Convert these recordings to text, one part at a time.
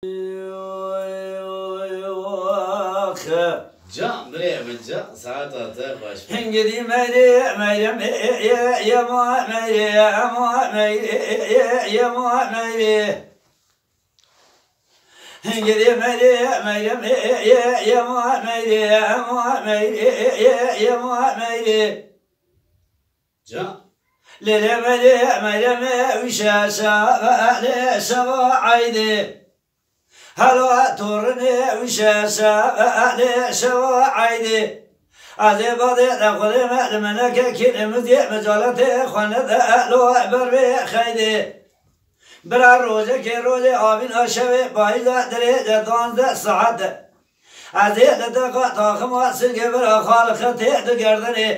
Can buraya mı can? Saat altı baş. Hengedi Meryem Meryem yama Meryem Meryem yama Meryem. Hengedi Meryem Meryem yama Meryem Meryem yama Meryem. Can. Lele Meryem Meryem uşa şavale şavaydi. هلا تورني وشاشا أهلي شوا عيدي عذي بضي لقلي مألمنك كل مدي مجالتي خواند أهلو بربي خيدي برا روزي كي روزي آبين أشوي بايدا دريجة دانزة ساعد عذي لدقا تاخم واسنك برا خالقتي دقردني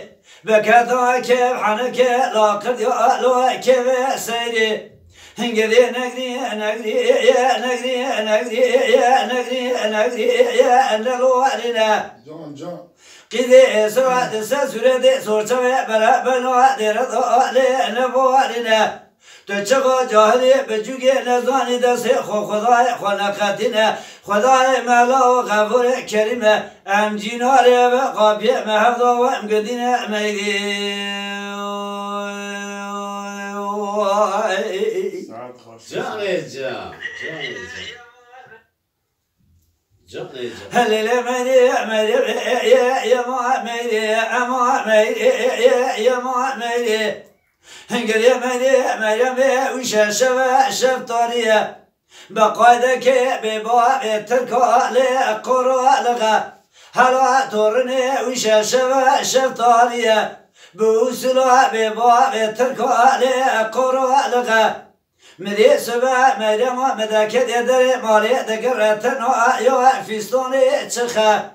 بكتا كيف حنك لاقر يا أهلو كيف سيدي هنگدی نگری نگری یا نگری نگری یا نگری نگری یا اندلوارنا جان قیدی سرعت سرعت سرچه برا بنوا درد آلی نبوارنا تو چقا جاهلی بجوگی نزانی دست خدای خلقتنا خدای ملا و غفور کریم ام جیناری و قابی مهفضا و ام قدین میدی Can can. Can can. هلل مريم مريم يا ما مريم ما مريم يا ما مريم هنقل يا مريم مريم وش شوا شفطارية بقايدك بباب تركا لقرا لغا هلا تورني وش شوا شفطارية بوسلا بباب تركا لقرا لغا مدي سبا مريم مداكد يدري مالي دقرتنا يا فيستوني تشخا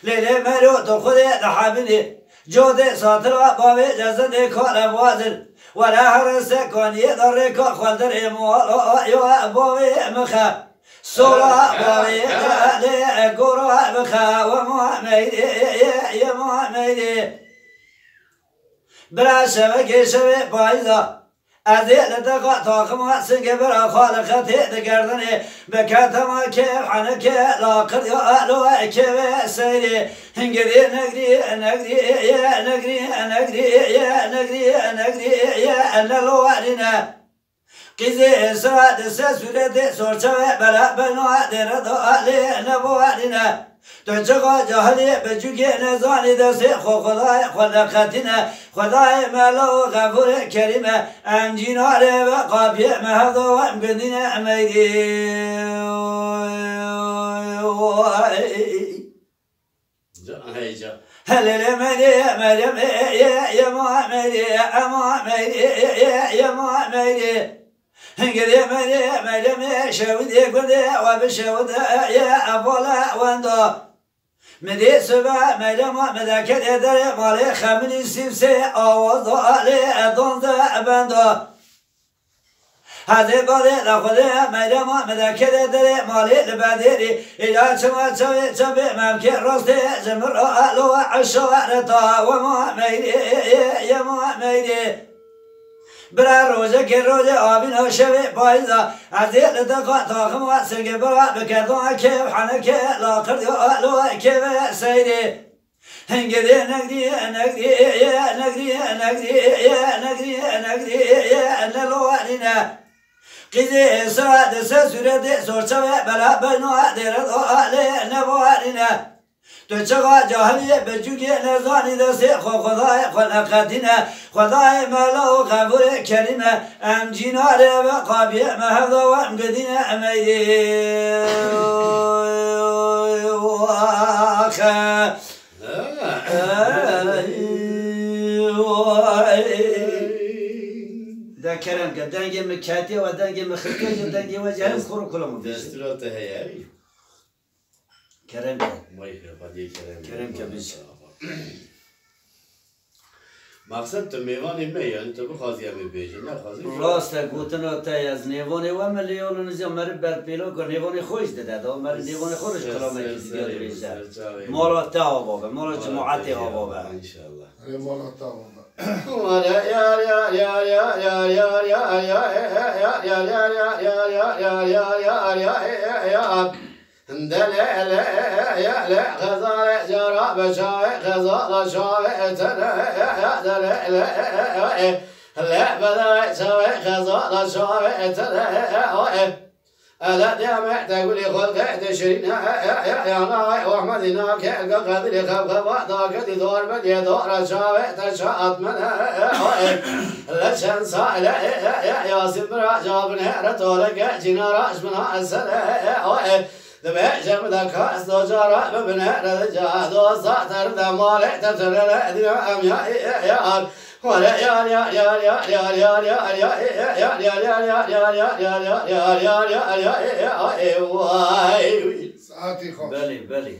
ليلي مريو تخذي لحابني جودي ساترا بابي جزدي كون بوازل ولا هرس كون يدري كون خلدر موال يا بابي مخا سولا بابي لي قرا مخا ومحمد يا محمد برا شبكي شبي بايزا أذيل دقا طاقم سنگ برا خالقتي دقردني بكاتما كيف حنك لاقر يألو كيف سيري هنگري نقري نقري يا نقري نقري يا نقري نقري يا نلوارنا قيزي سراد سسولد سورچه بلا بنوا درد آلي نبوارنا تجگا جهلی بجوگی نزانی دست خدای خلقتنا خدای ملا و غفور کریم ام جیناره و قابی مهدا و ام قدین امیدی هلل مريم يا محمد يا محمد يا محمد هنقدي مريم شودي قدي وبشود يا أبولا وندو مدي سبا مريم مذاكر يدري مالي خمني سيبسي آواز علي أدونز بندو هذه بعض لخذي مريم مذاكر يدري مالي لبادري إذا شما تبي ممكن راسي زمر ألو عشوارتا ومحمد يا محمد برا روزه که روزه آبین هاشوی پایزا عزیل دقا تاقم و سنگ برا بکردان که حنک لاقر دیالو که سیری هنگدی نگری نگری نگری نگری نگری نگری نلوانینا قیدی سرعت سرعت سرچه بلا بنوا درد آلی نبوانینا تو چقا جاهلی بجوگی نزانی دست خدای خلقتنا خدای ملا و غفور کریم ام جیناره و قابی مهفضا و ام قدین امیدی ده کرم که دنگ مکاتی و دنگ مخلقی و دنگ وجهیم خورو کلمو دستورات هیایی کرم که کرم که بیش مقصد تو میوانی میان تو بخوازی همی بیشی نه خوازی راست گوتنا تای از نیوانی و ملیون نزیم مر برپیلو که نیوانی خوش داده دا مر نیوانی خورش کلامه کسی بیاد بیشه مالا تا آبابه مالا جماعتی آبابه انشالله مالا تا آبابه ألا دامع تقول خلق تشرين يا ناي وأحمدنا كألقى قدر خبخبا ضاقت دور بدي دور شاوي تشاءت من لشان سائل يا سبرا جاب نهر تولق جنا راش من السنة دبع جمد كاس دو جرا ببنهر الجاد وصاتر دمالك تترى دنا أم يا ولا يا يا يا يا يا يا يا يا يا يا يا يا يا يا يا يا بلي بلي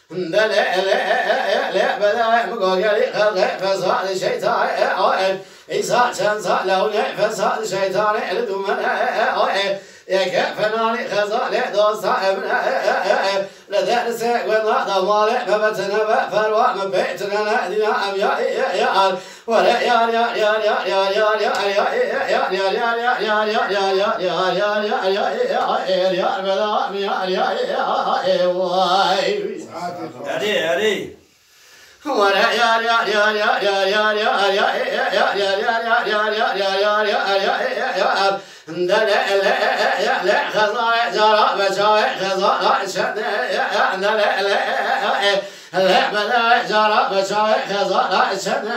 لا لا لا لا بلا مقولي خلق فصاد الشيطان إيسا شنسا لون فصاد الشيطان لدومنا يكفناني خزالي دوسا ابن لذرس والله ضمالي مبتنا فروا مبيتنا نادينا أم يا ولا يا يا يا يا يا يا يا يا يا يا يا يا يا يا يا يا ولا يا يا يا يا يا يا يا يا يا يا يا يا يا يا لا لا لا خزايا جرى بشاي خزايا شد لا لا لا بلا جرى بشاي خزايا شد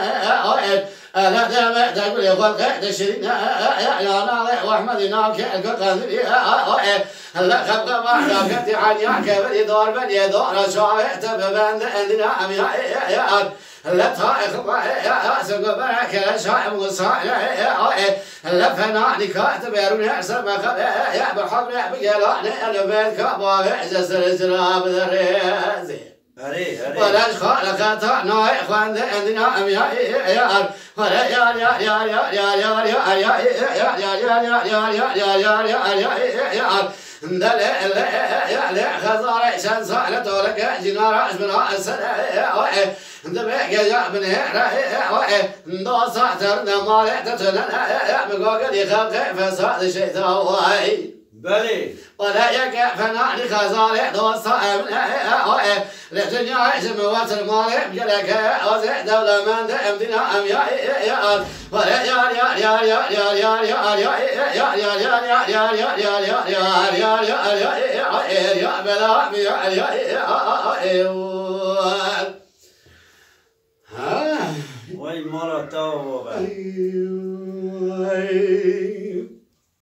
لا دام تقول خلق تشرين يا ناظر واحمدنا كالقدر لا خبق ما كنت عني كبري دور بني دور شاي تبان عندنا ام يا لا طائق يا سوق برك لا شايب وصايا لا فناني كاتب يرون حسب يا بحضر بقلان البيت كابا جسر جراب ذريزي ولا خالق تانا اخوان عندنا ام يا ولا يا يا يا يا يا يا يا يا يا يا يا يا يا يا لا لا لا خزاري شان سالت ولك جنار من السنة دبك يا من هنا دوسا ترنا ما تتنا مقاقل خلق فساد الشيطان بلي ولا يكفنا لخزاري دوسا من لتنيا سموات المالك بجلك أزيد دولة من أمدنا أم يا ولا يا يا يا يا يا يا يا يا يا يا يا يا يا يا يا يا يا بلا يا وي مرة توبة